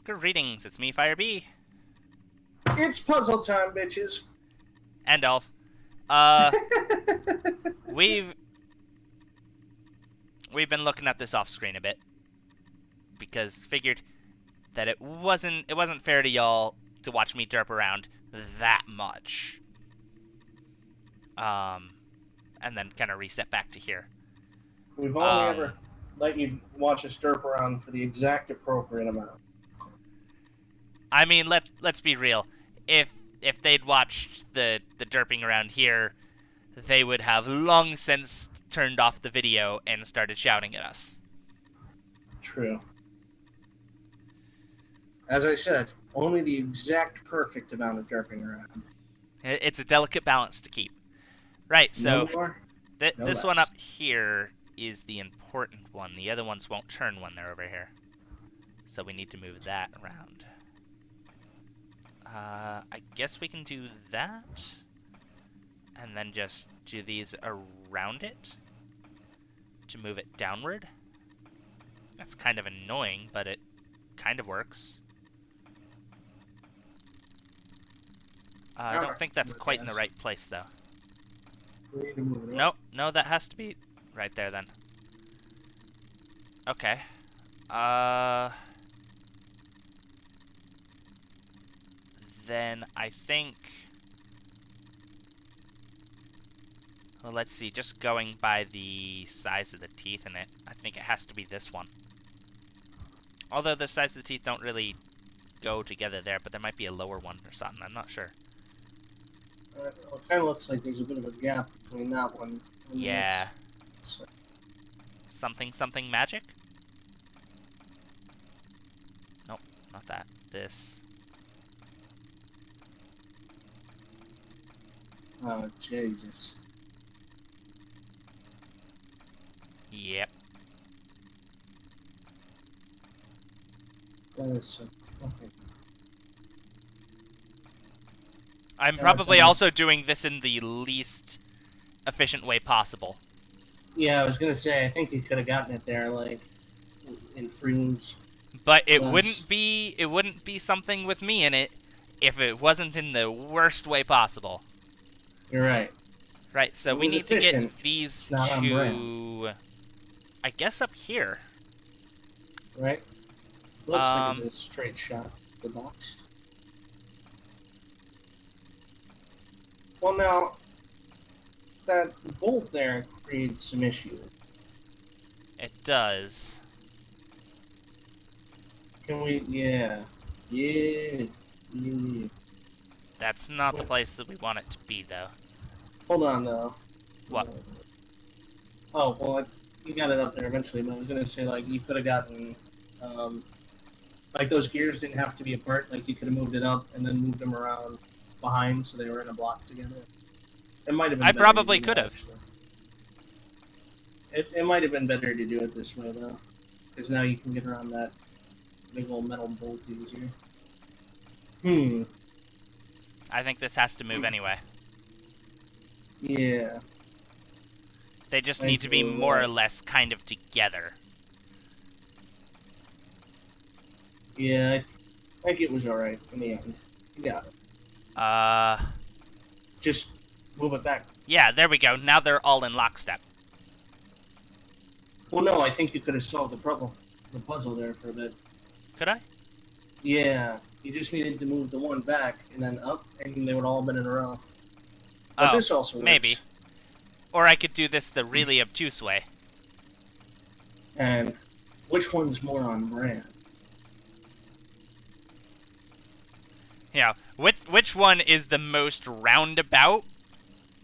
Greetings, it's me, FireB. It's puzzle time, bitches. And Elf. We've been looking at this off screen a bit. Because figured that it wasn't fair to y'all to watch me derp around that much. And then kind of reset back to here. We've only ever let you watch us derp around for the exact appropriate amount. I mean, let's be real. If they'd watched the derping around here, they would have long since turned off the video and started shouting at us. True. As I said, only the exact perfect amount of derping around. It's a delicate balance to keep. Right, so No more, no this less. one up here is the important one. The other ones won't turn when they're over here. So we need to move that around. I guess we can do that. And then just do these around it to move it downward. That's kind of annoying, but it kind of works. I don't think that's quite in the right place, though. We need to move it up. Nope, no, that has to be right there, then. Okay. Then I think... Well, let's see, just going by the size of the teeth in it, I think it has to be this one. Although the size of the teeth don't really go together there, but there might be a lower one or something, I'm not sure. It kind of looks like there's a bit of a gap between that one and Yeah. this. So, Something magic? Nope, not that. This. oh, Jesus. Yep. That is so fucking... I'm Yeah, probably it's also doing this in the least efficient way possible. Yeah, I was gonna say, I think you could have gotten it there, like, in frames. But it Yes. wouldn't be something with me in it if it wasn't in the worst way possible. You're right. Right, so It we was need to efficient. get these It's not on to... I guess up here. Right? Looks like it's a straight shot of the box. Well, now, that bolt there creates some issues. It does. Can we... Yeah. Yeah. Yeah. That's not the place that we want it to be, though. Hold on, though. What? Oh, well, you got it up there eventually, but I was gonna say, like, you could have gotten... like, those gears didn't have to be apart. Like, you could have moved it up and then moved them around behind so they were in a block together. It might have been I better probably to do could that, have. actually. It might have been better to do it this way, though. Because now you can get around that big old metal bolt easier. I think this has to move anyway. Yeah. They just I need to be feel more that. or less kind of together. Yeah, I think it was alright in the end. You got it. Just move it back. Yeah, there we go. Now they're all in lockstep. Well, no, I think you could have solved the puzzle there for a bit. Could I? Yeah, you just needed to move the one back and then up, and they would all been in a row. But Oh, this also works. maybe. Or I could do this the really obtuse way. And which one's more on brand? Yeah, which one is the most roundabout?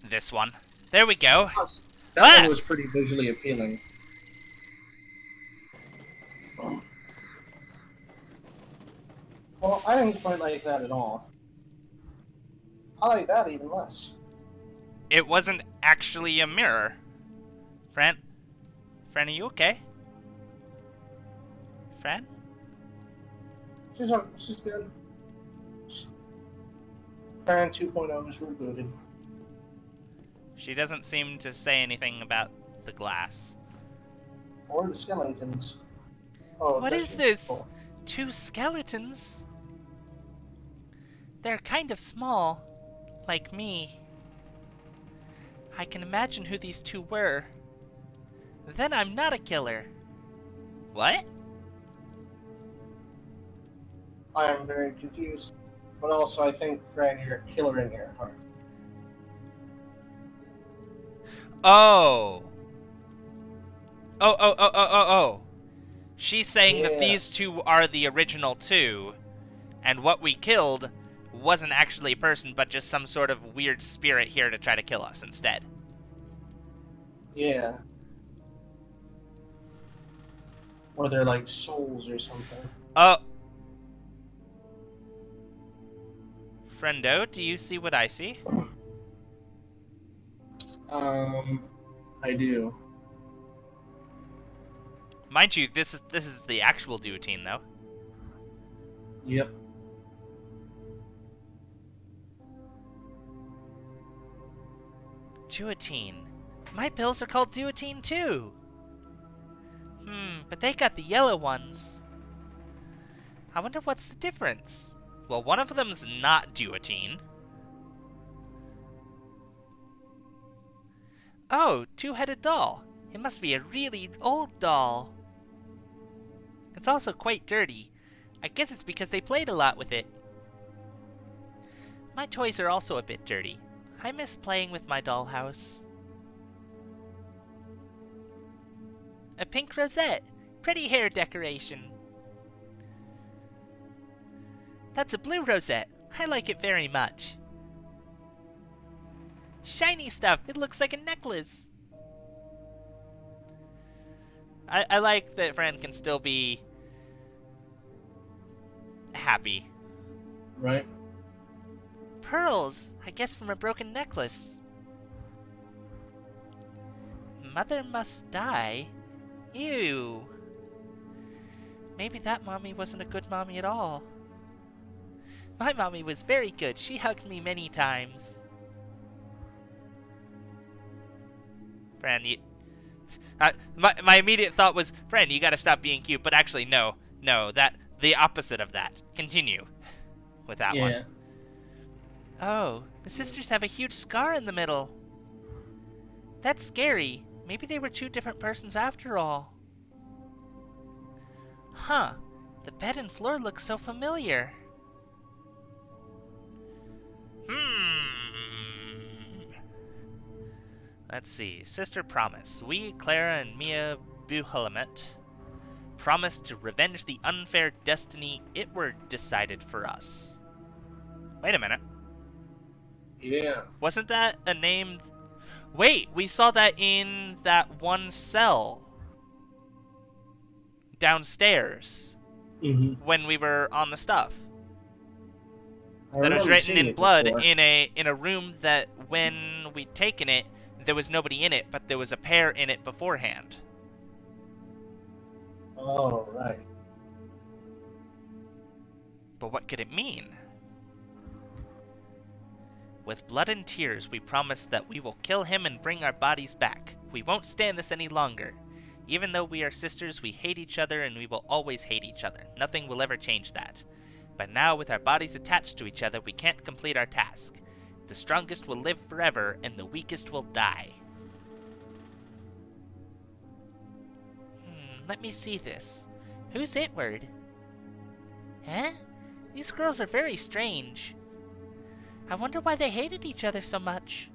This one. There we go. Plus, Ah! that one was pretty visually appealing. Well, I didn't quite like that at all. I like that even less. It wasn't actually a mirror. Fran, are you okay? Fran? She's good. Fran 2.0 is rebooted. She doesn't seem to say anything about the glass. Or the skeletons. Oh, What this is one's this? cool. 2 skeletons? They're kind of small, like me. I can imagine who these 2 were. Then I'm not a killer. What? I am very confused. But also, I think, Fran, you're a killer in your heart. Oh. Oh. She's saying that Yeah. these 2 are the original 2, and what we killed wasn't actually a person, but just some sort of weird spirit here to try to kill us instead. Yeah. Or they're like souls or something. Oh. Friendo, do you see what I see? I do. Mind you, this is the actual duotine, though. Yep. Duotine. My pills are called duotine too. But they got the yellow ones. I wonder what's the difference. Well, one of them's not duotine. Oh, 2-headed doll. It must be a really old doll. It's also quite dirty. I guess it's because they played a lot with it. My toys are also a bit dirty. I miss playing with my dollhouse. A pink rosette. Pretty hair decoration. That's a blue rosette. I like it very much. Shiny stuff. It looks like a necklace. I like that Fran can still be happy. Right? Pearls. I guess from a broken necklace. Mother must die? Ew. Maybe that mommy wasn't a good mommy at all. My mommy was very good. She hugged me many times. Fran, you... my immediate thought was, Fran, you gotta stop being cute, but actually, no, the opposite of that. Continue with that one. Oh, the sisters have a huge scar in the middle. That's scary. Maybe they were 2 different persons after all. Huh, the bed and floor look so familiar. Let's see. Sister promise. We, Clara and Mia Buhalamet, promised to revenge the unfair destiny it were decided for us. Wait a minute. Yeah. Wasn't that a name? Wait, we saw that in that one cell downstairs when we were on the stuff. That was written in blood before. in a room that when we'd taken it, there was nobody in it, but there was a pair in it beforehand. Oh, right. But what could it mean? With blood and tears, we promise that we will kill him and bring our bodies back. We won't stand this any longer. Even though we are sisters, we hate each other and we will always hate each other. Nothing will ever change that. But now, with our bodies attached to each other, we can't complete our task. The strongest will live forever, and the weakest will die. Let me see this. Who's Itward? Huh? These girls are very strange. I wonder why they hated each other so much.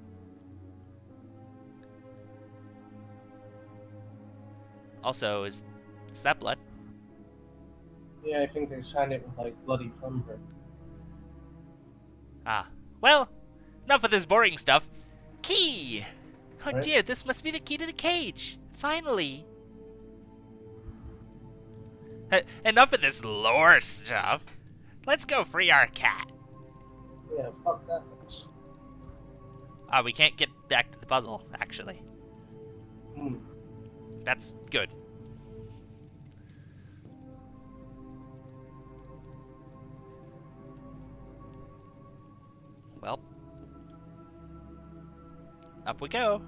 Also, is that blood? Yeah, I think they signed it with, like, bloody thumbprint. Ah. Well, enough of this boring stuff. Key! Oh Right. dear, this must be the key to the cage. Finally. Enough of this lore stuff. Let's go free our cat. Yeah, fuck that. We can't get back to the puzzle, actually. That's good. Well, up we go.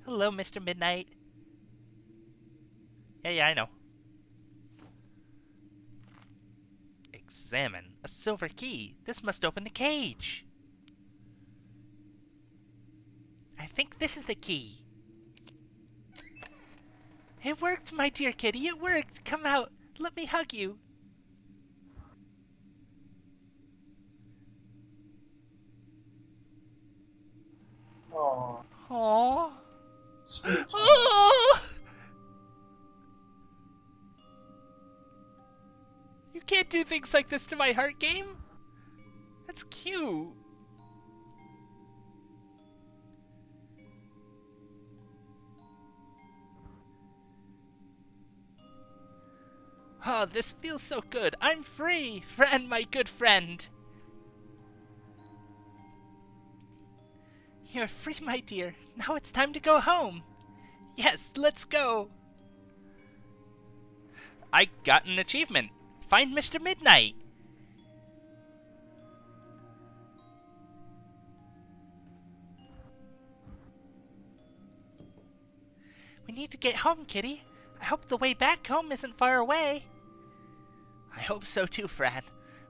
Hello, Mr. Midnight. Yeah, I know. Examine. A silver key. This must open the cage. I think this is the key. It worked, my dear kitty. It worked. Come out. Let me hug you. Aww. Aww. Sweet child. Oh! You can't do things like this to my heart game. That's cute. Oh, this feels so good. I'm free. Fran, my good friend. You're free, my dear. Now it's time to go home. Yes, let's go. I got an achievement. Find Mr. Midnight. We need to get home, kitty. I hope the way back home isn't far away. I hope so too, Fran.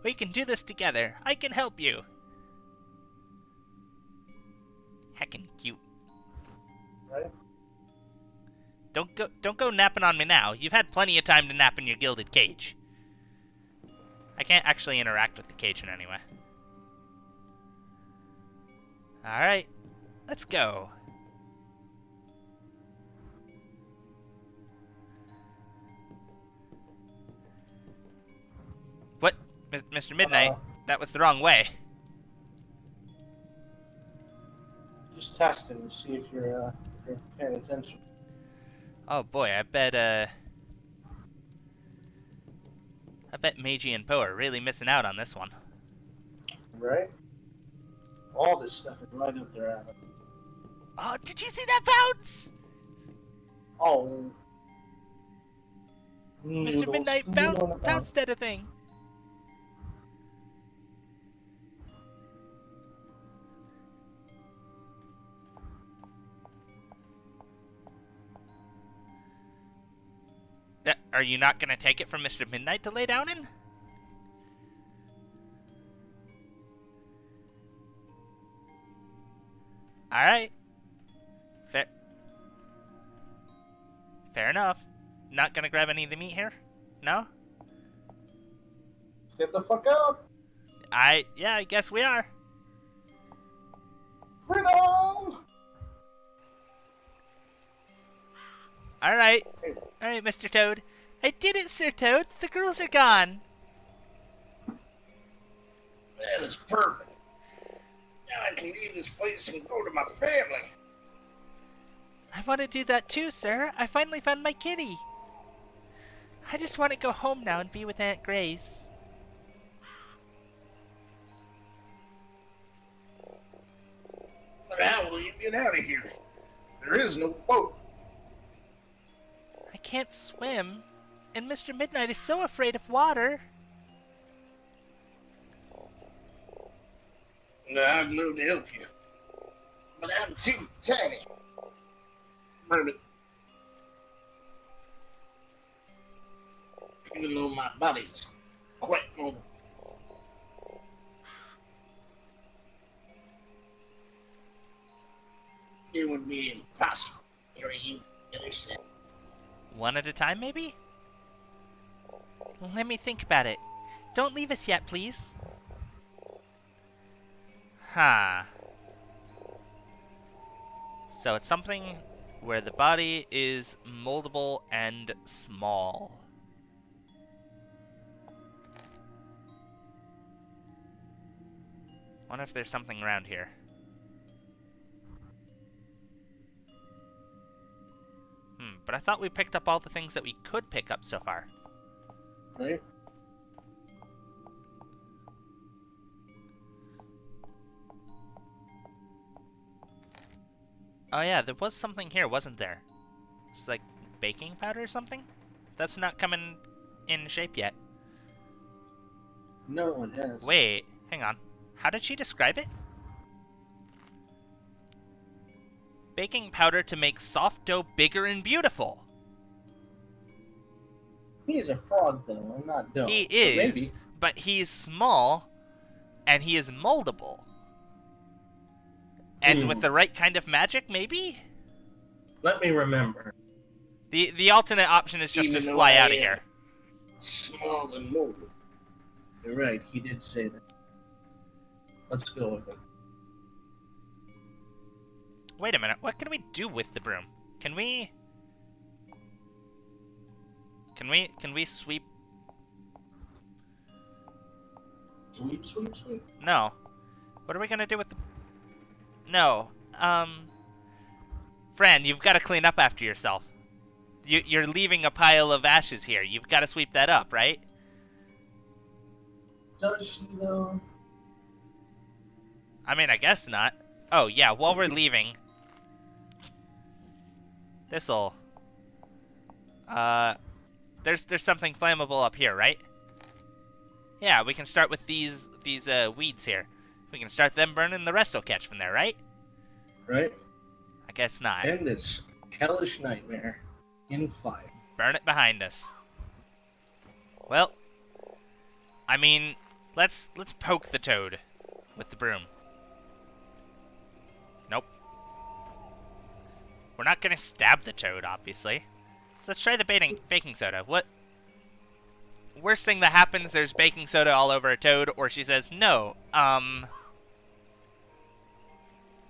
We can do this together. I can help you. Heckin' cute. Right? Don't go napping on me now. You've had plenty of time to nap in your gilded cage. I can't actually interact with the cage in any way. Alright, let's go. What? Mr. Midnight? That was the wrong way. Just testing to see if you're paying attention. Oh boy, I bet Magey and Poe are really missing out on this one. Right? All this stuff is right up their alley. Oh, did you see that bounce? Oh. Mr. Midnight bounced at a thing. Are you not gonna take it from Mr. Midnight to lay down in? Alright. Fair enough. Not gonna grab any of the meat here? No? Get the fuck out! Yeah, I guess we are. Freedom! Alright. Alright, Mr. Toad. I did it, Sir Toad. The girls are gone. That is perfect. Now I can leave this place and go to my family. I want to do that too, sir. I finally found my kitty. I just want to go home now and be with Aunt Grace. But how will you get out of here? There is no boat. I can't swim, and Mr. Midnight is so afraid of water. No, I'd love to help you. But I'm too tiny. Rabbit. Even though my body is quite mobile. It would be impossible carrying you the other side. One at a time, maybe? Let me think about it. Don't leave us yet, please. Huh. So it's something where the body is moldable and small. Wonder if there's something around here. But I thought we picked up all the things that we could pick up so far. Right? Oh yeah, there was something here, wasn't there? It's like baking powder or something? That's not coming in shape yet. No, it has. Wait, hang on. How did she describe it? Baking powder to make soft dough bigger and beautiful. He's a frog, though. I'm not dumb. He But maybe. is, but he's small, and he is moldable. And with the right kind of magic, maybe? Let me remember. The alternate option is just Even to though fly I out of am here. Small and mobile. You're right, he did say that. Let's go with it. Wait a minute, what can we do with the broom? Can we sweep? Sweep, sweep, sweep. No. What are we gonna do with the... No. Fran, you've got to clean up after yourself. You're leaving a pile of ashes here. You've got to sweep that up, right? Does she, though? I mean, I guess not. Oh, yeah, while we're leaving... This'll... There's something flammable up here, right? Yeah, we can start with these weeds here. We can start them burning, the rest will catch from there, right? Right. I guess not. End this hellish nightmare in fire. Burn it behind us. Well, I mean, let's poke the toad with the broom. Nope. We're not gonna stab the toad, obviously. So let's try the baking soda. What? Worst thing that happens, there's baking soda all over a toad, or she says, no,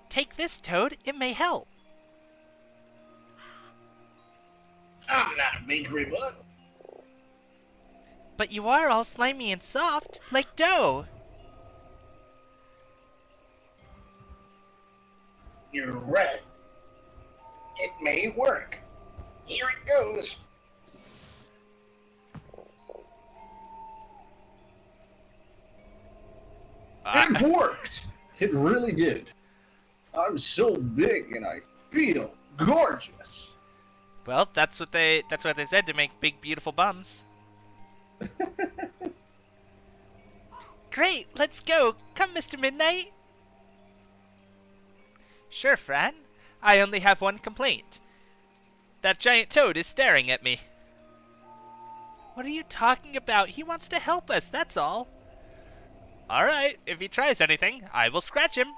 take this, Toad, it may help. I'm not a bakery bug. But you are all slimy and soft, like dough. You're right. It may work. Here it goes. It worked. It really did. I'm so big and I feel gorgeous. Well, that's what they said, to make big, beautiful buns. Great, let's go. Come, Mr. Midnight. Sure, Fran. I only have one complaint. That giant toad is staring at me. What are you talking about? He wants to help us, that's all. Alright, if he tries anything, I will scratch him.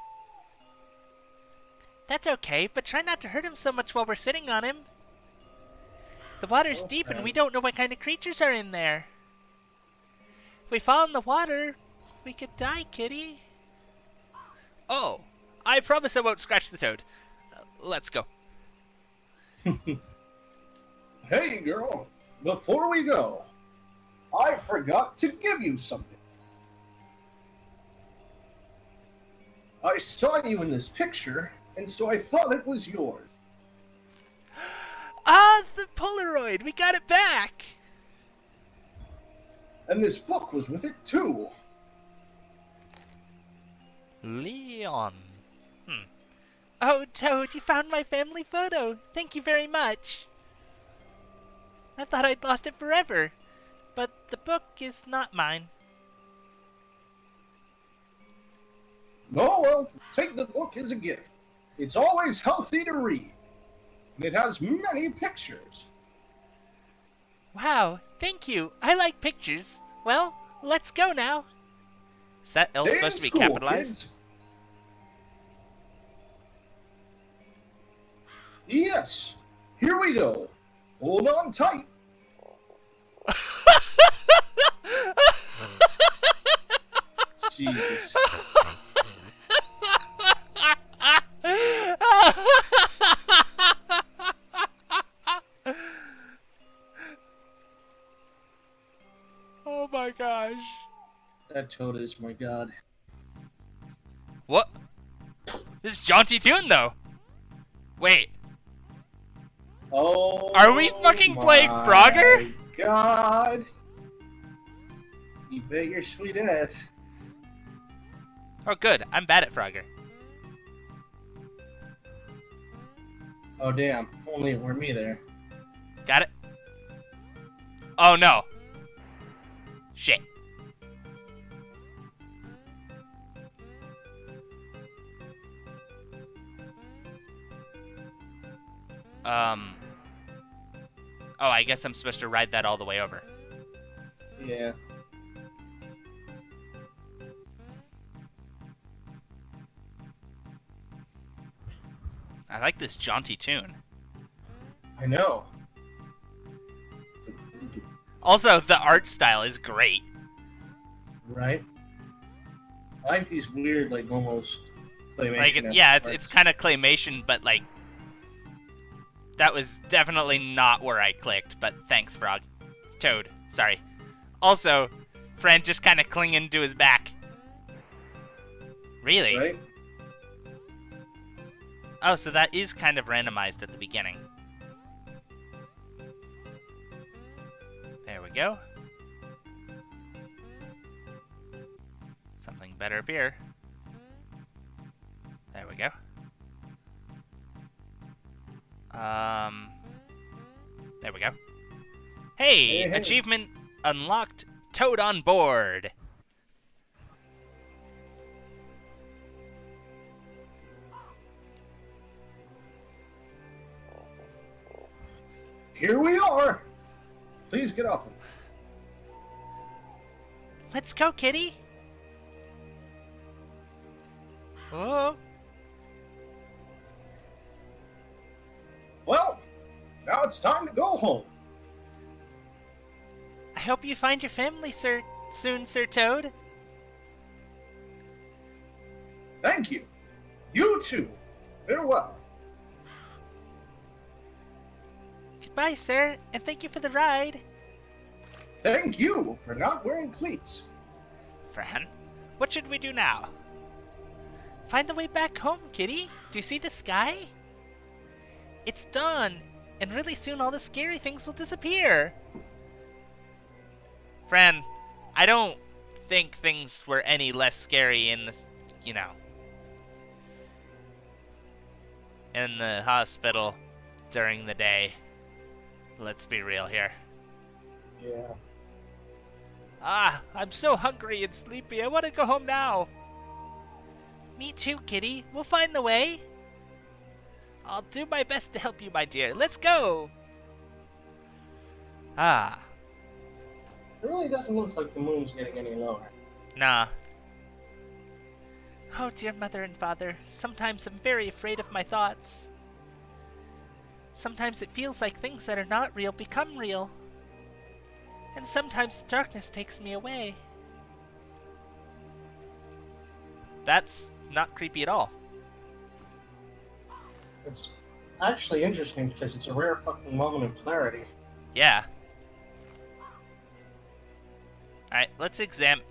That's okay, but try not to hurt him so much while we're sitting on him. The water's deep and we don't know what kind of creatures are in there. If we fall in the water, we could die, kitty. Oh, I promise I won't scratch the toad. Let's go. Hey, girl. Before we go, I forgot to give you something. I saw you in this picture, and so I thought it was yours. Ah, the Polaroid! We got it back! And this book was with it, too. Leon. Oh, Toad, you found my family photo. Thank you very much. I thought I'd lost it forever, but the book is not mine. Oh, well, take the book as a gift. It's always healthy to read. And it has many pictures. Wow, thank you. I like pictures. Well, let's go now. Is that L supposed to be capitalized? Kids. Yes. Here we go. Hold on tight. Jesus. Oh my gosh. That toad is my god. What? This is jaunty tune though. Wait. Oh. Are we fucking playing Frogger? God. You bet your sweet ass. Oh good, I'm bad at Frogger. Oh damn. If only it were me there. Got it? Oh no. Shit. Oh, I guess I'm supposed to ride that all the way over. Yeah. I like this jaunty tune. I know. Also, the art style is great. Right? I like these weird, like, almost claymation. Like, yeah, it's kind of claymation, but, like, that was definitely not where I clicked, but thanks, Frog. Toad, sorry. Also, Fran just kind of clinging to his back. Really? Right? Oh, so that is kind of randomized at the beginning. There we go. Something better up here. There we go. There we go. Hey, Hey. achievement unlocked. Toad on board. Here we are! Please get off him. Let's go, kitty. Oh. Well, now it's time to go home. I hope you find your family, soon, Sir Toad. Thank you. You too. Farewell. Goodbye, sir, and thank you for the ride. Thank you for not wearing cleats. Fran, what should we do now? Find the way back home, kitty. Do you see the sky? It's dawn, and really soon all the scary things will disappear. Fran, I don't think things were any less scary in the, in the hospital during the day. Let's be real here. Yeah. Ah, I'm so hungry and sleepy. I want to go home now. Me too, kitty. We'll find the way. I'll do my best to help you, my dear. Let's go. Ah. It really doesn't look like the moon's getting any lower. Nah. Oh, dear mother and father, sometimes I'm very afraid of my thoughts. Sometimes it feels like things that are not real become real. And sometimes the darkness takes me away. That's not creepy at all. It's actually interesting because it's a rare fucking moment of clarity. Yeah. Alright, let's examine.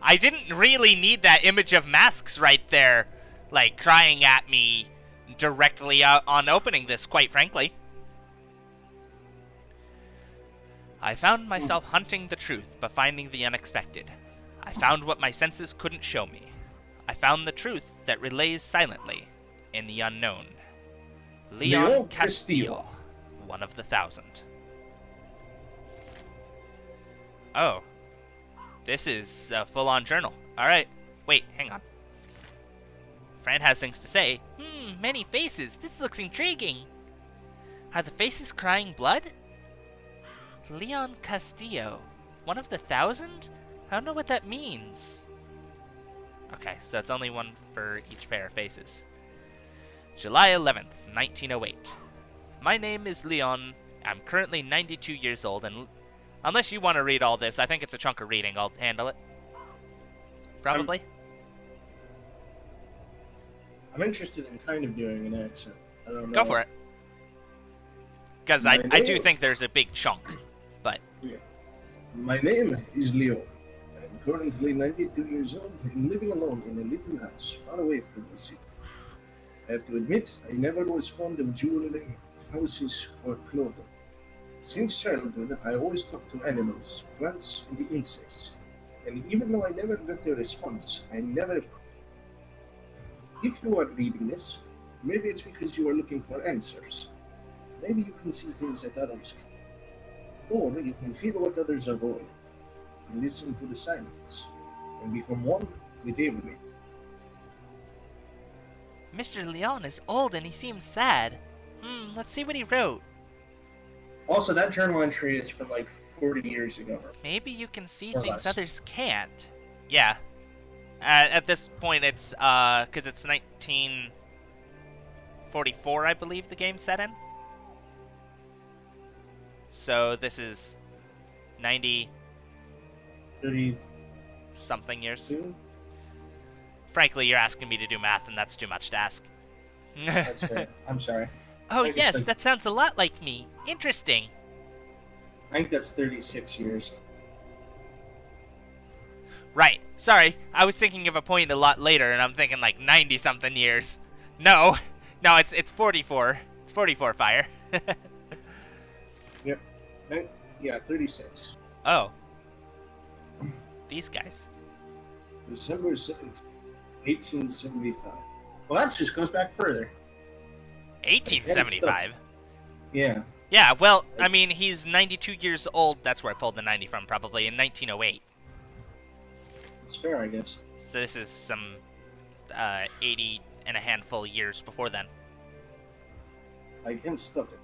I didn't really need that image of masks right there, like, crying at me directly on opening this, quite frankly. I found myself hunting the truth, but finding the unexpected. I found what my senses couldn't show me. I found the truth that relays silently in the unknown. Leon Castillo, one of the 1,000. Oh. This is a full-on journal. Alright. Wait, hang on. Fran has things to say. Many faces. This looks intriguing. Are the faces crying blood? Leon Castillo, one of the 1,000? I don't know what that means. Okay, so it's only one for each pair of faces. July 11th, 1908. My name is Leon. I'm currently 92 years old, and unless you want to read all this, I think it's a chunk of reading. I'll handle it. Probably. I'm interested in kind of doing an accent. I don't know. Go for it. Because I do think there's a big chunk, but... Yeah. My name is Leo. I'm currently 92 years old and living alone in a little house far away from the city. I have to admit, I never was fond of jewelry, houses, or clothing. Since childhood, I always talked to animals, plants, and the insects. And even though I never got a response, I never... If you are reading this, maybe it's because you are looking for answers. Maybe you can see things that others can. Or you can feel what others avoid. And listen to the silence. And become one with everything. Mr. Leon is old and he seems sad. Let's see what he wrote. Also, that journal entry is from like 40 years ago. Maybe you can see Or things less. others can't. Yeah. At this point, it's, because it's 1944, I believe the game's set in. So this is 90 32? something years. Frankly, you're asking me to do math, and that's too much to ask. That's fair. I'm sorry. Oh, I guess, yes, like, that sounds a lot like me. Interesting. I think that's 36 years. Right. Sorry, I was thinking of a point a lot later, and I'm thinking like 90-something years. No, it's 44. It's 44, Fire. Yep. Yeah, 36. Oh. These guys. December 17th, 1875. Well, that just goes back further. 1875. Yeah. Yeah, well, I mean, he's 92 years old. That's where I pulled the 90 from, probably, in 1908. It's fair, I guess. So this is some 80 and a handful years before then. I can't stop it.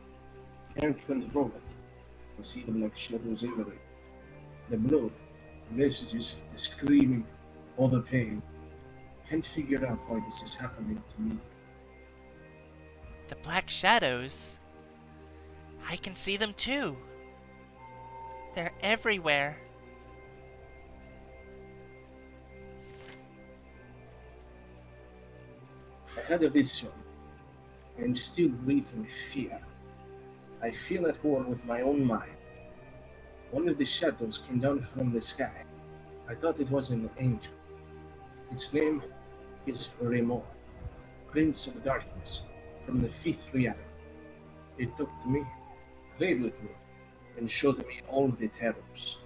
Can't control it. I see them like shadows everywhere. The blood, the messages, the screaming, all the pain. Can't figure out why this is happening to me. The black shadows. I can see them too. They're everywhere. I had a vision. I'm still breathing fear. I feel at war with my own mind. One of the shadows came down from the sky. I thought it was an angel. Its name is Raymond, Prince of Darkness, from the fifth reality. It took to me, played with me, and showed me all the terrors.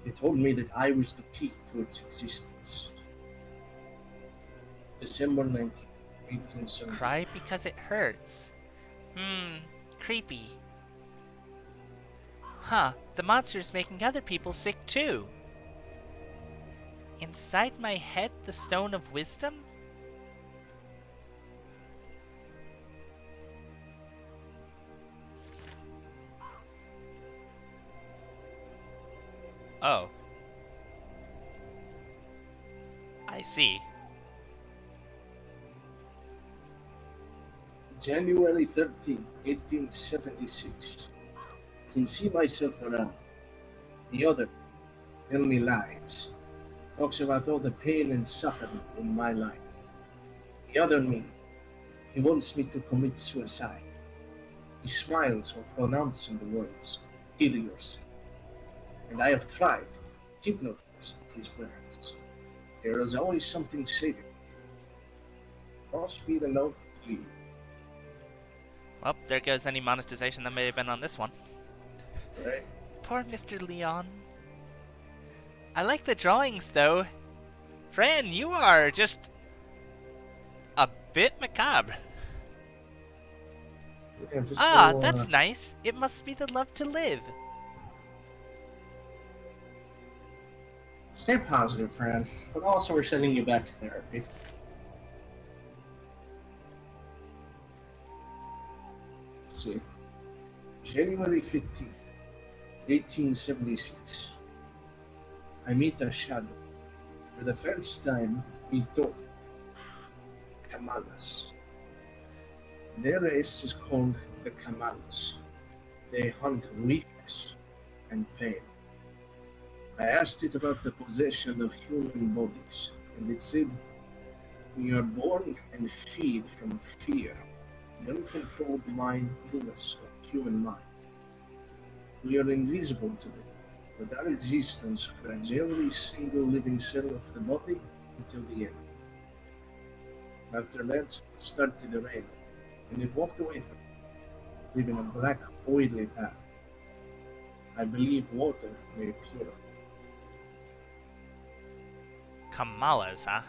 It told me that I was the key to its existence. December 19, 1870. Cry because it hurts. Creepy. Huh, the monster's making other people sick too. Inside my head, the stone of wisdom? Oh. I see. January 13th, 1876. Can see myself around. The other, tell me lies. Talks about all the pain and suffering in my life. The other me, he wants me to commit suicide. He smiles while pronouncing the words, kill yourself. And I have tried, hypnotized his words. There is always something saving. Cross me the love, please. Well, there goes any monetization that may have been on this one. Right? Poor Mr. Leon. I like the drawings, though. Fran, you are just a bit macabre. Yeah, just That's nice. It must be the love to live. Stay positive, Fran. But also, we're sending you back to therapy. Let's see. January 15th, 1876. I meet a shadow. For the first time, we talk. Kamalas. Their race is called the Kamalas. They hunt weakness and pain. I asked it about the possession of human bodies, and it said, we are born and feed from fear, the uncontrolled mindfulness of human mind. We are invisible to them, but our existence guides every single living cell of the body until the end. After that, it started to rain, and it walked away from me, leaving a black, oily path. I believe water may purify. Kamalas, huh?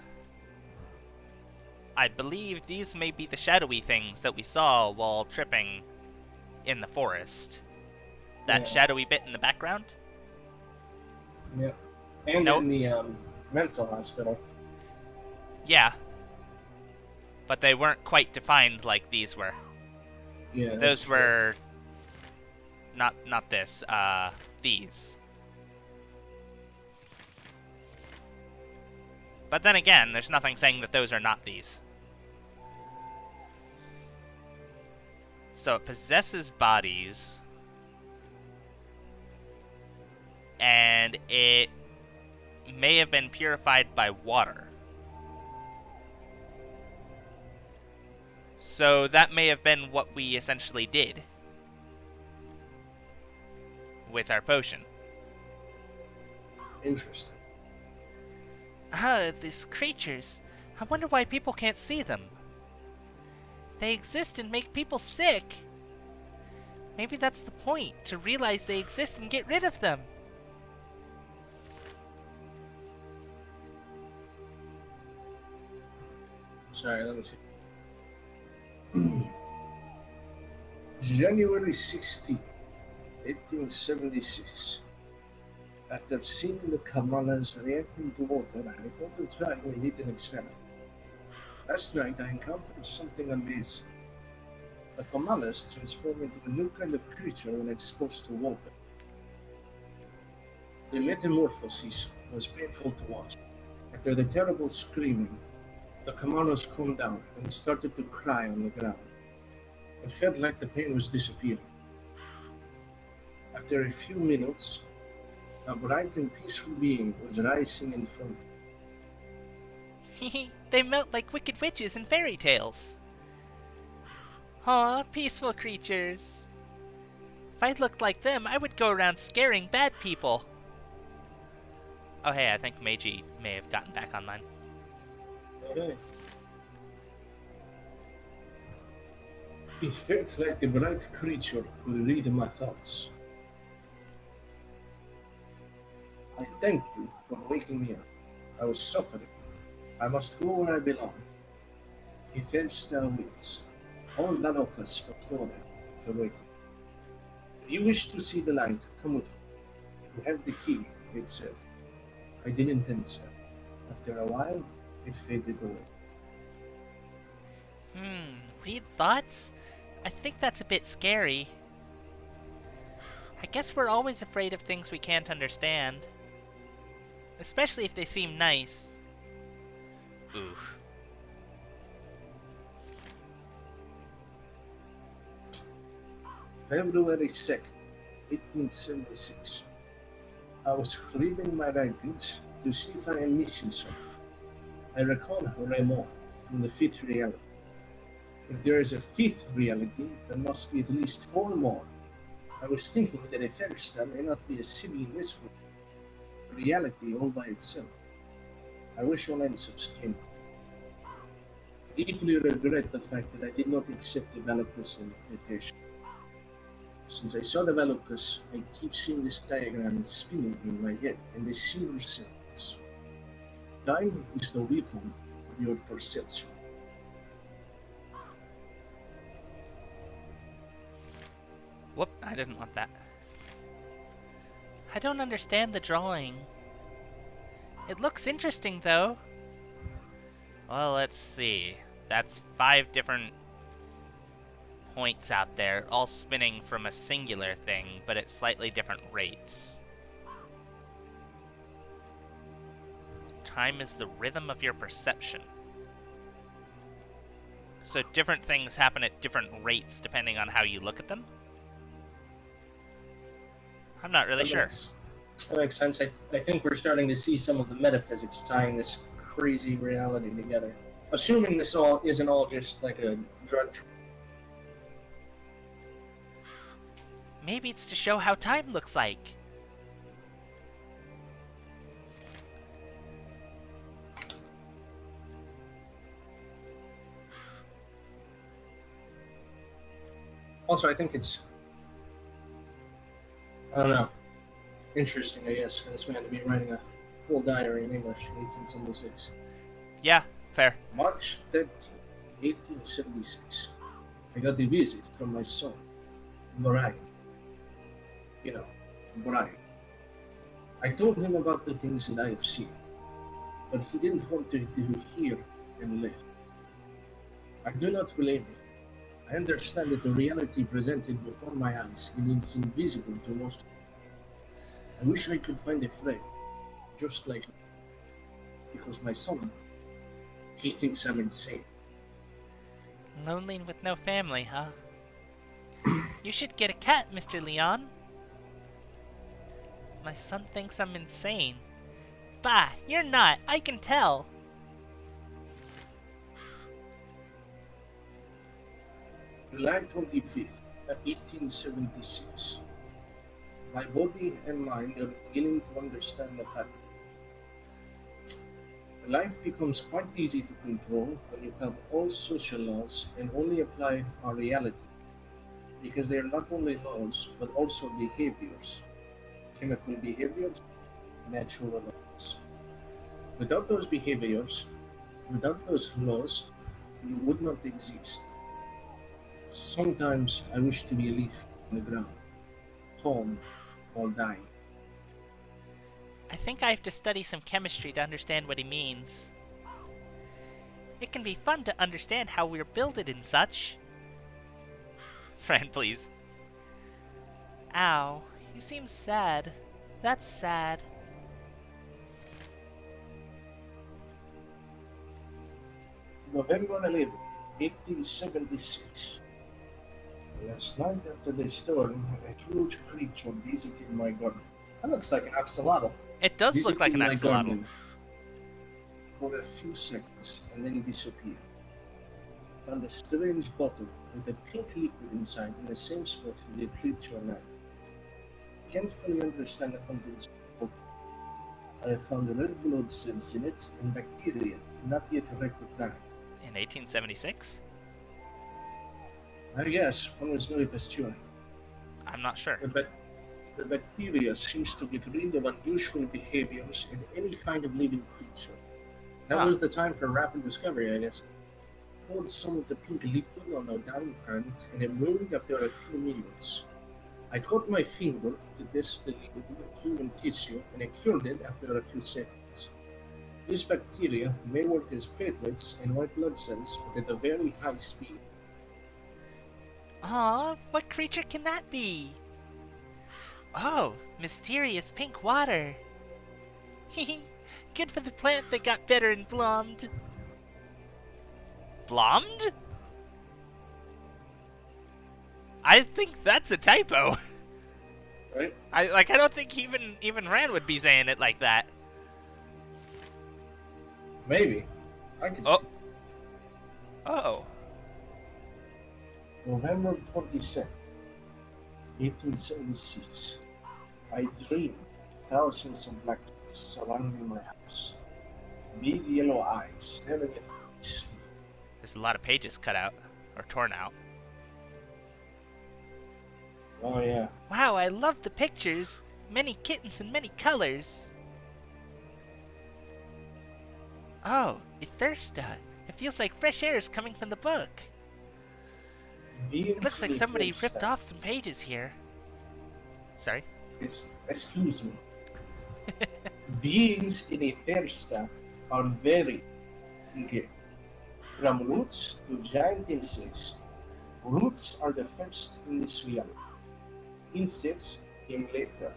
I believe these may be the shadowy things that we saw while tripping in the forest. That Yeah. shadowy bit in the background? Yeah. And Nope. in the mental hospital. Yeah. But they weren't quite defined like these were. Yeah, that's Those true. were not this. These. But then again, there's nothing saying that those are not these. So it possesses bodies, and it may have been purified by water. So that may have been what we essentially did with our potion. Interesting. Ah, these creatures. I wonder why people can't see them. They exist and make people sick. Maybe that's the point, to realize they exist and get rid of them. Sorry, let me see. January 16, 1876. After seeing the Kamalas reacting to water, I thought of trying a hidden experiment. Last night I encountered something amazing. The Kamalas transform into a new kind of creature when exposed to water. The metamorphosis was painful to watch. After the terrible screaming, the Kamalas calmed down and started to cry on the ground. It felt like the pain was disappearing. After a few minutes, a bright and peaceful being was rising in front. They melt like wicked witches in fairy tales. Aw, peaceful creatures. If I looked like them, I would go around scaring bad people. Oh hey, I think Magey may have gotten back online. Okay. It felt like the bright creature could read my thoughts. I thank you for waking me up. I was suffering. I must go where I belong. He fetched our wits. All Nanokas were sworn to wake me. If you wish to see the light, come with me. You have the key, it said. I didn't answer. After a while, it faded away. Read thoughts? I think that's a bit scary. I guess we're always afraid of things we can't understand. Especially if they seem nice. Oof. February 2nd, 1876. I was reading my writings to see if I am missing something. I recall Raymond from the fifth reality. If there is a fifth reality, there must be at least four more. I was thinking that a Ferristan may not be a city in this world, a reality all by itself. I wish all answers came. I deeply regret the fact that I did not accept the Valocus invitation. Since I saw the Valocus, I keep seeing this diagram spinning in my head and the silver sentence. Time is the weapon of your perception. Whoop, I didn't want that. I don't understand the drawing. It looks interesting, though. Well, let's see. That's 5 different points out there, all spinning from a singular thing, but at slightly different rates. Time is the rhythm of your perception. So different things happen at different rates depending on how you look at them? I'm not really sure. That makes sense. I think we're starting to see some of the metaphysics tying this crazy reality together. Assuming this all isn't all just like a drug. Maybe it's to show how time looks like. Also, I think it's, I don't know, interesting, I guess, for this man to be writing a full diary in English in 1876. Yeah, fair. March 13th, 1876. I got a visit from my son, Brian. You know, Brian. I told him about the things that I have seen, but he didn't want to hear and live. I do not blame him. I understand that the reality presented before my eyes is invisible to most. I wish I could find a friend, just like me, because my son, he thinks I'm insane. Lonely with no family, huh? You should get a cat, Mr. Leon. My son thinks I'm insane. Bah, you're not. I can tell. July 25th, 1876. My body and mind are beginning to understand the pattern. Life becomes quite easy to control when you cut all social laws and only apply our reality, because they are not only laws but also behaviors, chemical behaviors, natural laws. Without those behaviors, without those laws, you would not exist. Sometimes I wish to be a leaf on the ground, torn or dying. I think I have to study some chemistry to understand what he means. It can be fun to understand how we're builded and such. Fran, please. Ow, he seems sad. That's sad. November 11th, 1876. Last night after the storm, a huge creature visited my garden. That looks like an axolotl. It does look like an Visited my axolotl. garden for a few seconds and then disappeared. Found a strange bottle with a pink liquid inside in the same spot the creature landed. Can't fully understand the contents of the bottle. I have found red blood cells in it and bacteria not yet recognized. In 1876? I guess one was very Pasteur. I'm not sure. The bacteria seems to get rid of unusual behaviors in any kind of living creature. That was the time for rapid discovery, I guess. Poured some of the pink liquid on a dying plant and it moved after a few minutes. I cut my finger to test the liquid in human tissue and it cured it after a few seconds. These bacteria may work as platelets and white blood cells, but at a very high speed. Aw, what creature can that be? Oh, mysterious pink water. Hehe, good for the plant that got better and bloomed. Blommed? I think that's a typo. Right? I don't think even Rand would be saying it like that. Maybe. I could Oh. see. Oh. November 22nd, 1876. I dream thousands of black cats surrounding my house. Big yellow eyes staring at me. There's a lot of pages cut out or torn out. Oh yeah. Wow, I love the pictures. Many kittens and many colors. Oh, it feels like fresh air is coming from the book. It looks like somebody ripped off some pages here. Sorry? Excuse me. Beings in a thirsta are very eager. From roots to giant insects. Roots are the first in this reality. Insects came later.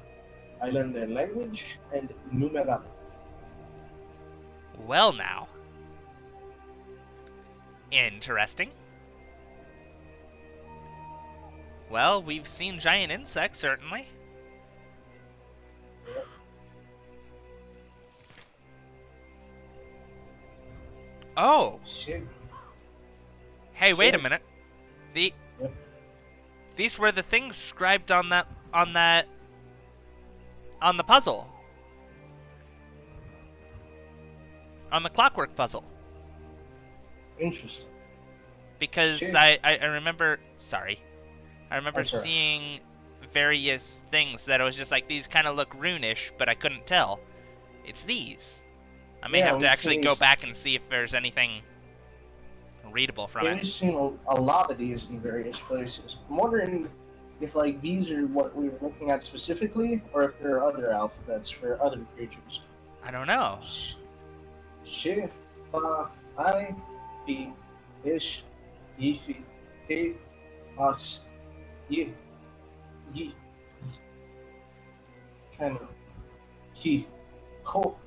I learned their language and numerology. Well now. Interesting. Well, we've seen giant insects, certainly. Oh! Shit. Hey, wait a Shit. minute. Yep. These were the things scribed on the puzzle. On the clockwork puzzle. Interesting. Because Shit. I remember, I remember That's all right. seeing various things that it was just like, these kind of look runish, but I couldn't tell. It's these. I may Yeah, have to we've actually seen go these- back and see if there's anything readable from Yeah, it. we've seen a lot of these in various places. I'm wondering if like these are what we were looking at specifically, or if there are other alphabets for other creatures. I don't know. She, fa, I, fi, ish, ifi, He, Us, Ye, Ye, Can, He, Ho,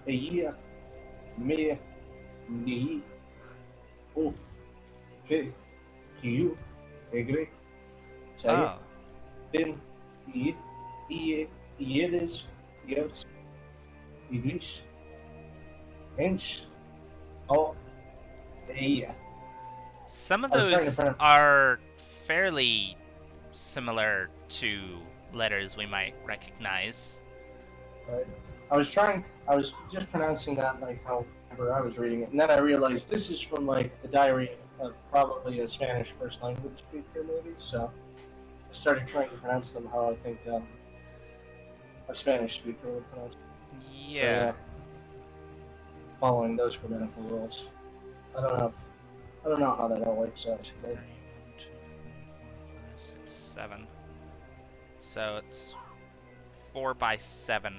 Ea, Me, Ni, O, He, Kiu, Egre, Saya, Oh. Tin, Ye, Ie, Ieres, Yers, Igris, Ench, O, Ea. Some of I was trying to those pronounce- are fairly similar to letters we might recognize. Right. I was just pronouncing that like however I was reading it, and then I realized this is from like the diary of probably a Spanish first language speaker, maybe. So I started trying to pronounce them how I think a Spanish speaker would pronounce them. Yeah. So, following those grammatical rules. I don't know how that all works out. But 1, 2, 3, 4, 5, 6, 7. So it's 4 by 7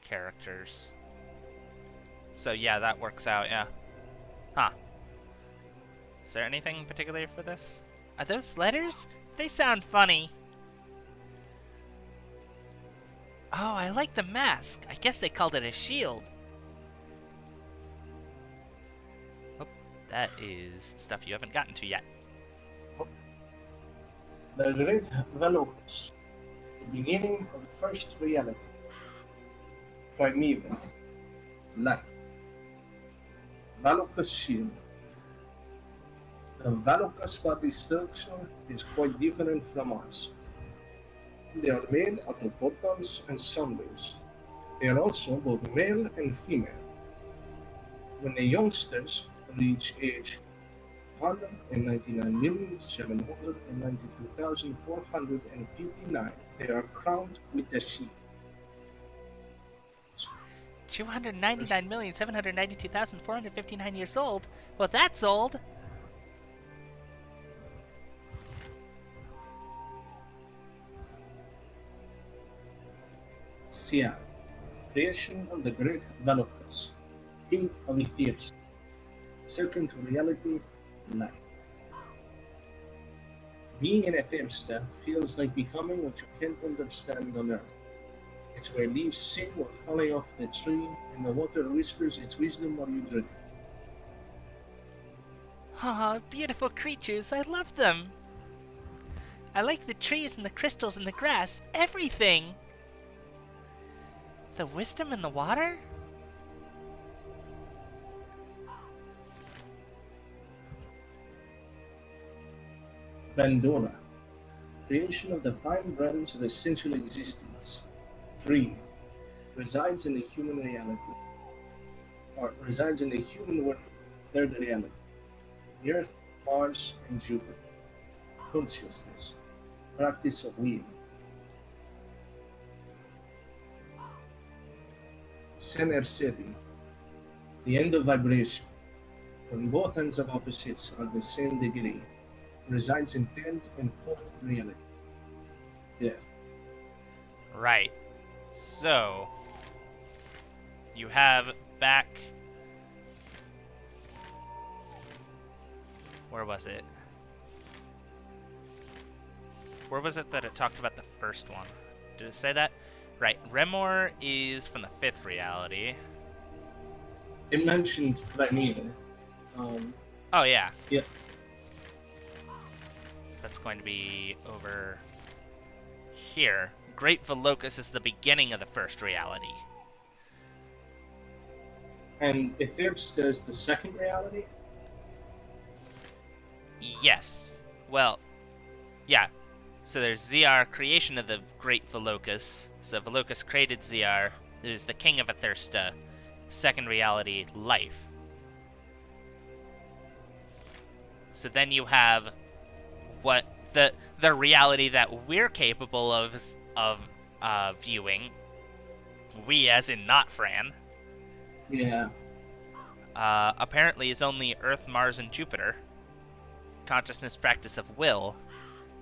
characters. So yeah, that works out, yeah. Huh. Is there anything in particular for this? Are those letters? They sound funny. Oh, I like the mask. I guess they called it a shield. Oh, that is stuff you haven't gotten to yet. the great Velocus, the beginning of the first reality. Primeval. Light. Velocus shield. The Velocus body structure is quite different from ours. They are made out of photons and sound waves. They are also both male and female. When the youngsters reach age 199,792,459, they are crowned with the shield. 299,792,459 years old? Well, that's old. Sia, creation of the great Velocus, king of Ethers, second reality, light. Being an Ethersta feels like becoming what you can't understand on Earth. It's where leaves sing while falling off the tree, and the water whispers its wisdom while you drink. Aw, beautiful creatures. I love them. I like the trees and the crystals and the grass. Everything. The wisdom in the water? Pandora, creation of the five realms of essential existence. 3. Resides in the human reality. Or resides in the human world, third reality. The Earth, Mars, and Jupiter. Consciousness. Practice of will. Center City. The end of vibration. When both ends of opposites are the same degree. Resides in 10th and 4th reality. Death. Right. So, you have back... Where was it? Where was it that it talked about the first one? Did it say that? Right. Remor is from the 5th reality. It mentioned Primeval. Oh, yeah. Yeah. That's going to be over here. Great Velocus is the beginning of the first reality. And Ethers is the second reality? Yes. Well, yeah. So there's ZR, creation of the Great Velocus. So Velocus created ZR, who is the king of Athirsta. Second reality, life. So then you have what the reality that we're capable of viewing. We, as in not Fran. Yeah. Apparently is only Earth, Mars, and Jupiter. Consciousness, practice of will.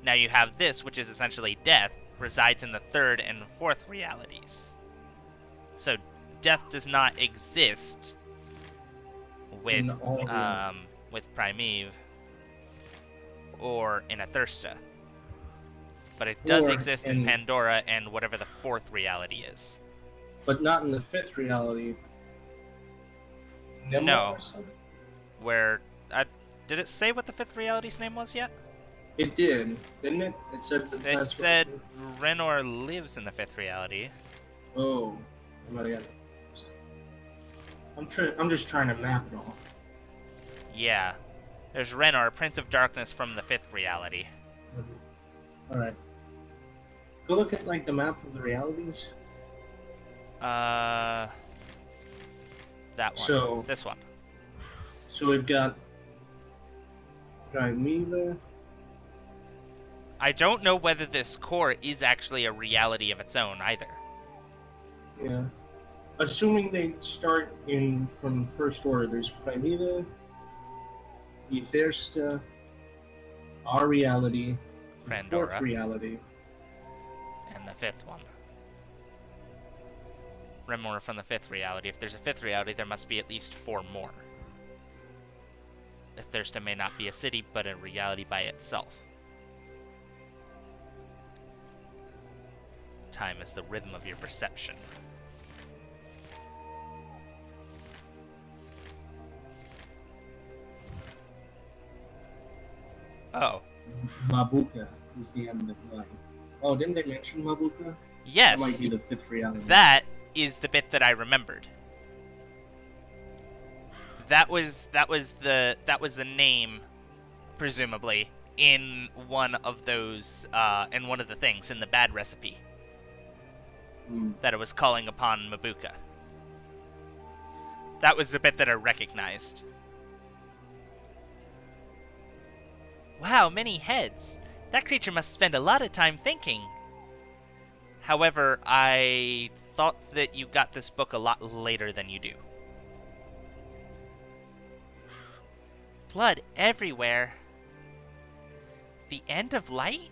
Now you have this, which is essentially death, resides in the 3rd and 4th realities. So death does not exist with In all with Primeve. or in Athirsta. But it does Or exist in Pandora and whatever the fourth reality is. But not in the fifth reality. Nimrod No. or something? Where... did it say what the fifth reality's name was yet? It did, didn't it? It said... It said Renor lives in the fifth reality. Oh. I'm just trying to map it all. Yeah. There's Renor, Prince of Darkness from the fifth reality. Alright. Go look at, like, the map of the realities. That one. So... This one. So we've got... Primeval. I don't know whether this core is actually a reality of its own, either. Yeah. Assuming they start in from first order, there's Primeval, Aethirsta, our reality, Pandora, fourth reality, and the fifth one. Remor from the fifth reality. If there's a fifth reality, there must be at least 4 more. Aethirsta may not be a city, but a reality by itself. Time is the rhythm of your perception. Oh. Mabuka is the end of line. Oh, didn't they mention Mabuka? Yes. That might be the fifth reality. That is the bit that I remembered. That was the name, presumably, in one of those in one of the things in the bad recipe. That it was calling upon Mabuka. That was the bit that I recognized. Wow, many heads. That creature must spend a lot of time thinking. However, I thought that you got this book a lot later than you do. Blood everywhere. The end of light?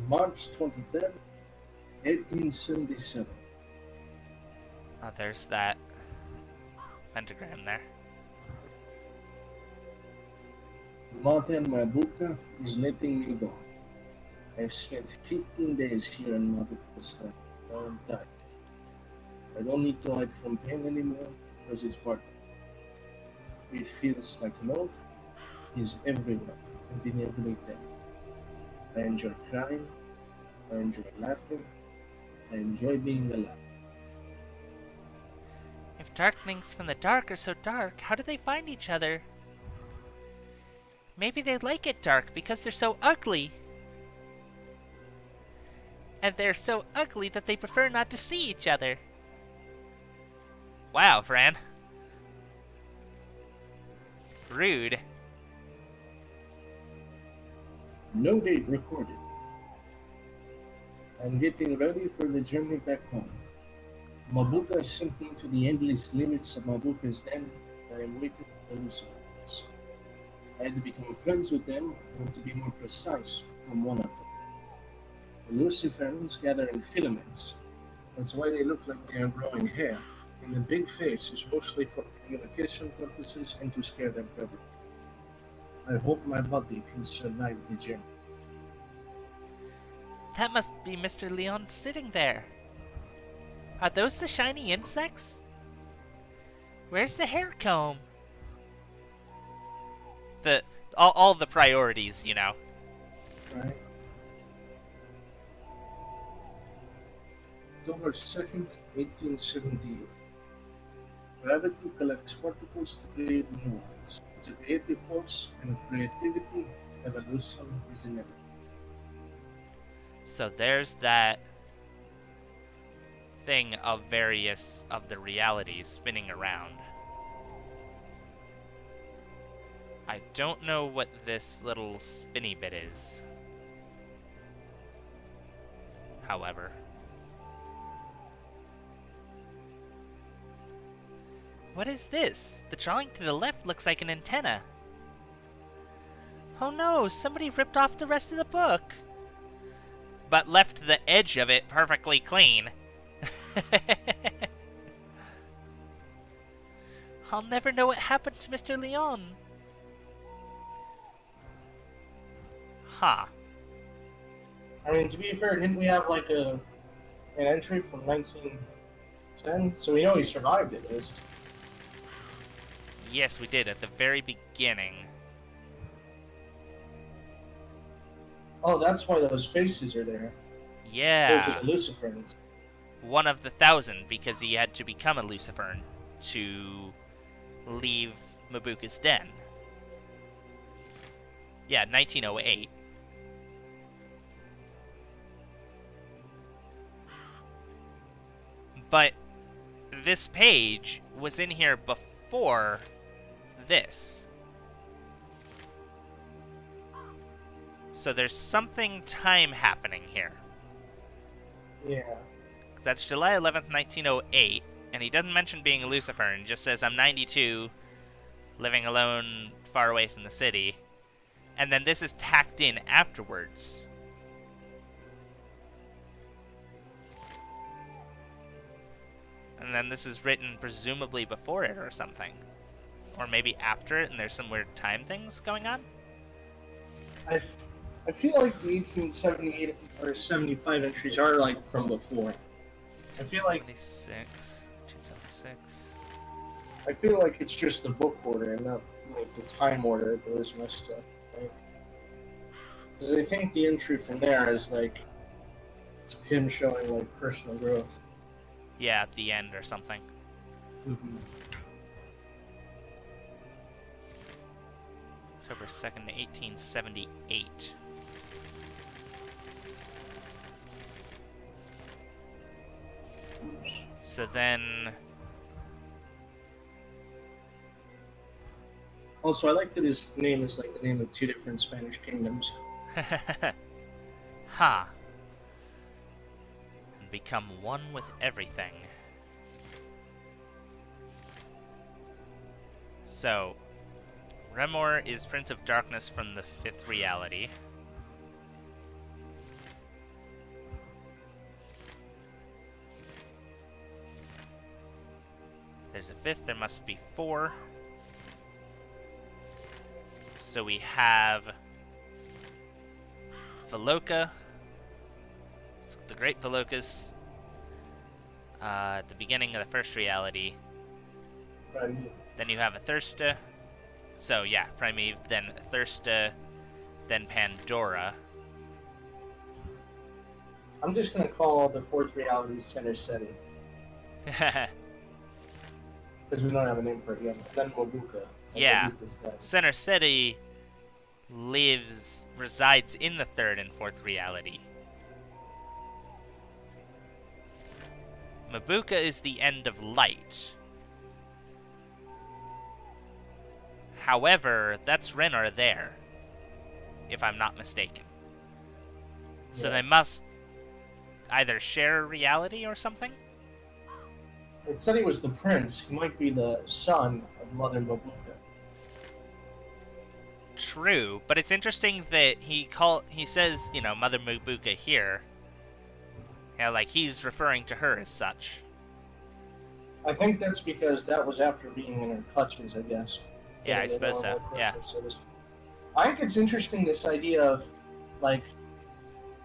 March 23rd, 1877. Oh, there's that pentagram there. Mother Mabuka is letting me go. I've spent 15 days here in Mabuka's life. Now I'm tired. I don't need to hide from pain anymore because it's part of it. It feels like love is everywhere and in everything. I enjoy crying. I enjoy laughing. I enjoy being alive. If darklings from the dark are so dark, how do they find each other? Maybe they like it dark because they're so ugly. And they're so ugly that they prefer not to see each other. Wow, Fran. Rude. No date recorded. I'm getting ready for the journey back home. Mabuka sent me to the endless limits of Mabuka's den, and I'm waiting for the Lucifers. I had to become friends with them, and to be more precise, from one of them. The Lucifers gather in filaments. That's why they look like they are growing hair, and the big face is mostly for communication purposes and to scare their predators. I hope my body can survive the journey. That must be Mr. Leon sitting there. Are those the shiny insects? Where's the hair comb? All the priorities, you know. Right. October 2nd, 1878. Gravity collects particles to create new ones. It's a creative force, and with creativity, evolution is inevitable. So there's that thing of various of the realities spinning around. I don't know what this little spinny bit is. However. What is this? The drawing to the left looks like an antenna. Oh no, somebody ripped off the rest of the book. But left the edge of it perfectly clean. I'll never know what happened to Mr. Leon. Huh. I mean, to be fair, didn't we have like an entry from 1910? So we know he survived at least. Yes, we did at the very beginning. Oh, that's why those faces are there. Yeah. Those are the Luciferians. One of the 1,000, because he had to become a Lucifern to leave Mabuka's den. Yeah, 1908. But this page was in here before this. So there's something time happening here. Yeah. That's July 11th, 1908, and he doesn't mention being a Lucifern, he just says, I'm 92, living alone, far away from the city. And then this is tacked in afterwards. And then this is written presumably before it or something. Or maybe after it, and there's some weird time things going on? I feel like the 1878 or 75 entries are like from before. I feel like 276. I feel like it's just the book order and not like the time order that is messed up. Because I think the entry from there is like him showing like personal growth. Yeah, at the end or something. Mm-hmm. October 2nd, 1878. So then... Also, I like that his name is like the name of two different Spanish kingdoms. Ha! And become one with everything. So, Remor is Prince of Darkness from the 5th reality. There's a 5th, there must be 4. So we have Feloka, the Great Felokas, at the beginning of the 1st reality. Then you have a Thirsta. So yeah, Primeve, then Thirsta, then Pandora. I'm just gonna call the 4th reality Center City. Because we don't have a name for it yet. Then Mabuka. Yeah. Center City resides in the 3rd and 4th reality. Mabuka is the end of light. However, that's Renor there, if I'm not mistaken. So they must either share a reality or something? It said he was the prince. He might be the son of Mother Mabuka. True, but it's interesting that he says, you know, Mother Mabuka here. You know, like he's referring to her as such. I think that's because that was after being in her clutches, I guess. Yeah, I suppose so. Yeah. I think it's interesting, this idea of, like,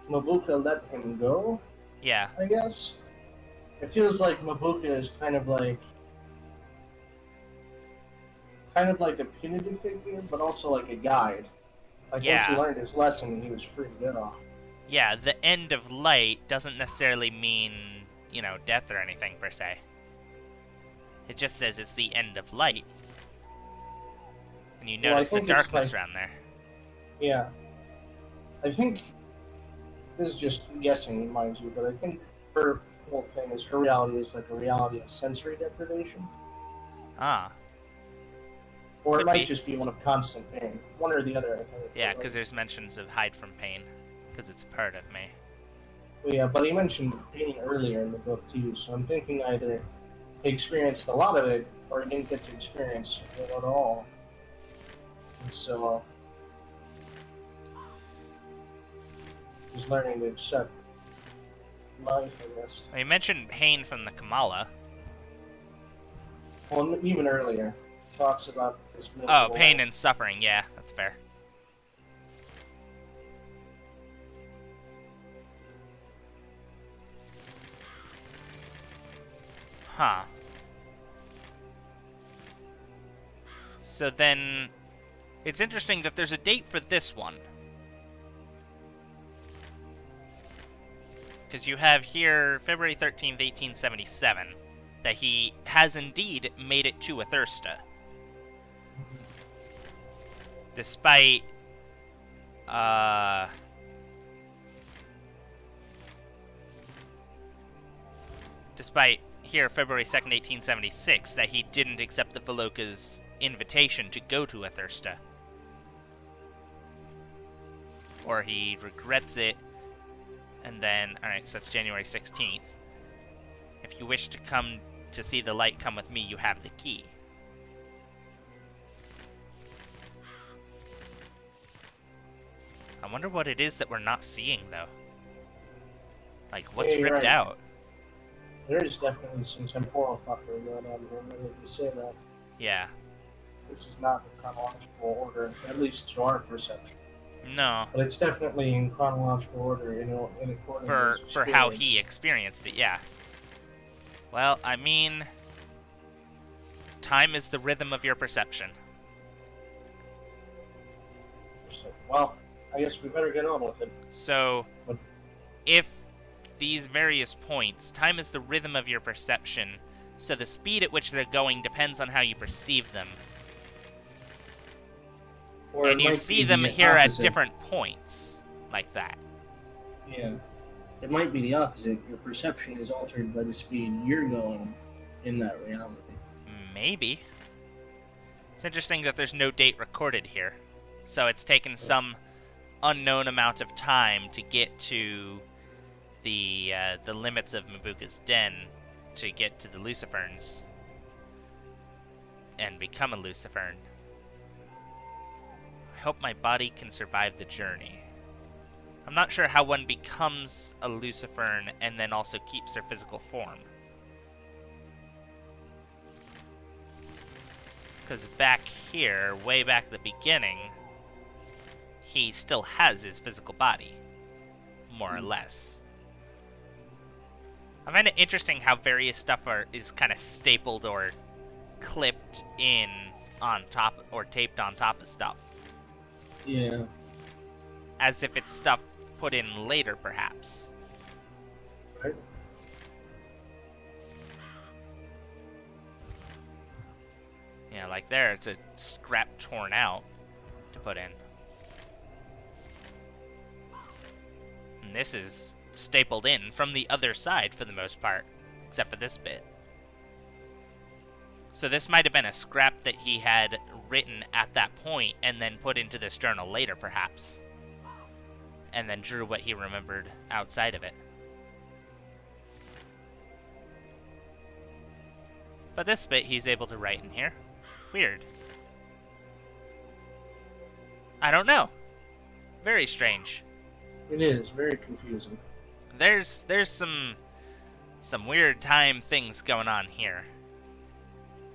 Mabuka let him go. Yeah. I guess. It feels like Mabuka is kind of like a punitive figure, but also like a guide. Like once he learned his lesson, he was free to go. Yeah, the end of light doesn't necessarily mean, you know, death or anything per se. It just says it's the end of light. And you notice the darkness around there. Yeah. I think, this is just guessing, mind you, but I think her whole thing is her reality is like a reality of sensory deprivation. Ah. Or it might just be one of constant pain. One or the other, I think. Yeah, because there's mentions of hide from pain, because it's a part of me. Well, yeah, but he mentioned pain earlier in the book too, so I'm thinking either he experienced a lot of it, or he didn't get to experience it at all. And so, he's learning to accept life, I guess. Well, you mentioned pain from the Kamala. Well, even earlier, talks about this. Oh, pain and suffering. Yeah, that's fair. Huh. So then, it's interesting that there's a date for this one. Because you have here February 13th, 1877, that he has indeed made it to Athursta. Despite, here, February 2nd, 1876, that he didn't accept the Feloka's invitation to go to Athursta. Or he regrets it, and then, alright, so that's January 16th. If you wish to come to see the light, come with me, you have the key. I wonder what it is that we're not seeing, though. Like, what's ripped right. out? There is definitely some temporal fuckery going on here, now that you say that. Yeah. This is not in chronological order, at least to our perception. No. But it's definitely in chronological order, you know, in accordance with his for how he experienced it, yeah. Well, I mean, time is the rhythm of your perception. So, well, I guess we better get on with it. So, What? if these various points, time is the rhythm of your perception, so the speed at which they're going depends on how you perceive them. Or And you see them here at different points, like that. Yeah. It might be the opposite. Your perception is altered by the speed you're going in that reality. Maybe. It's interesting that there's no date recorded here. So it's taken some unknown amount of time to get to the limits of Mabuka's den to get to the Luciferns and become a Lucifern. I hope my body can survive the journey. I'm not sure how one becomes a Lucifern and then also keeps their physical form. Because back here, way back at the beginning, he still has his physical body, more or less. I find it interesting how various stuff is kind of stapled or clipped in on top, or taped on top of stuff. Yeah. As if it's stuff put in later, perhaps. Right. Yeah, like there, it's a scrap torn out to put in. And this is stapled in from the other side for the most part, except for this bit. So this might have been a scrap that he had written at that point and then put into this journal later, perhaps. And then drew what he remembered outside of it. But this bit he's able to write in here. Weird. I don't know. Very strange. It is very confusing. There's some weird time things going on here.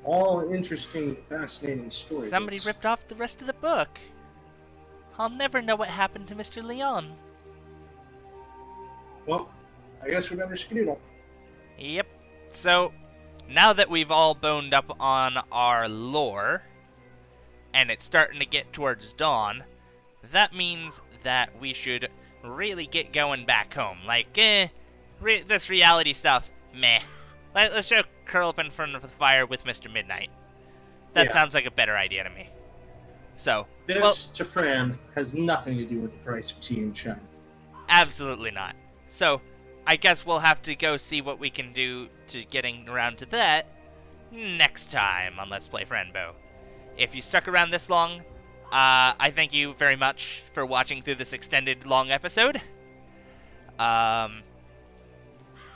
All interesting, fascinating stories. Somebody ripped off the rest of the book. I'll never know what happened to Mr. Leon. Well, I guess we better skedaddle. Yep. So, now that we've all boned up on our lore, and it's starting to get towards dawn, that means that we should really get going back home. Like, this reality stuff, meh. Let's just curl up in front of the fire with Mr. Midnight. That sounds like a better idea to me. So, this, to Fran, has nothing to do with the price of tea in China. Absolutely not. So, I guess we'll have to go see what we can do to getting around to that next time on Let's Play Friendbo. If you stuck around this long, I thank you very much for watching through this extended long episode.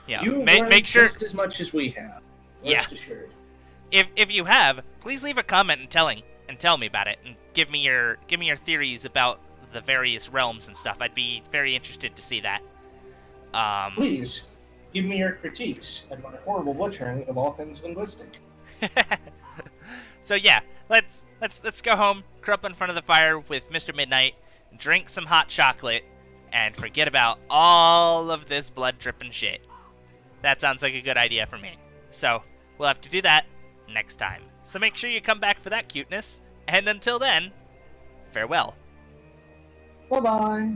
Make sure just as much as we have. Rest assured. If you have, please leave a comment and tell me about it, and give me your theories about the various realms and stuff. I'd be very interested to see that. Please. give me your critiques at my horrible butchering of all things linguistic. So yeah, let's go home, curl up in front of the fire with Mr. Midnight, drink some hot chocolate, and forget about all of this blood dripping shit. That sounds like a good idea for me. So we'll have to do that next time. So make sure you come back for that cuteness, and until then, farewell. Bye-bye.